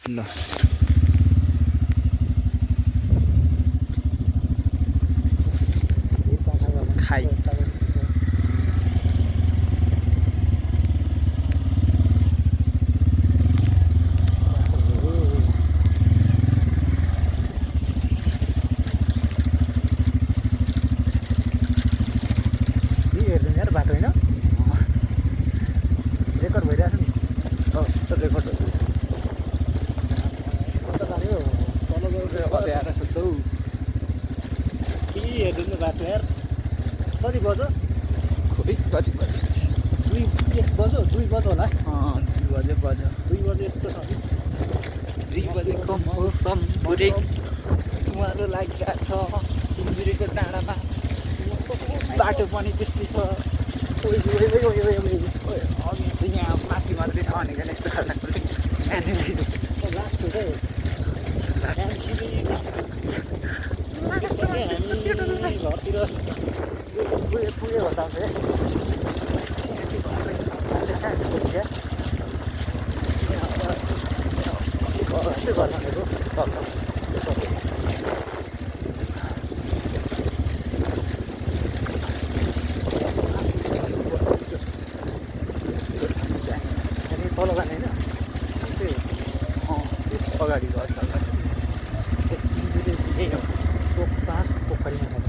ल खाइ बाटो होइन रेकर्ड भइरहेको छ नि रेकर्ड हुँदैछ अँध्याएर सक्दौ के हेर्नु नि बाटो यार कति बज्यो खोइ कति बज्यो 2 बज्यो 2 बज्यो होला 2 बज्यो 2 बज्यो यस्तो छ 2 बजेको मौसम ब्रेक उहाँहरू लागिरहेको छ तिनजुरेको डाँडामा बाटो पनि त्यस्तै छ अघि त यहाँ माथि मात्रै छ भनेको यस्तो खालको एनालाइज घरतिर पुग्यो भन्दा तल जाने होइन अगाडि घर पोखरीमा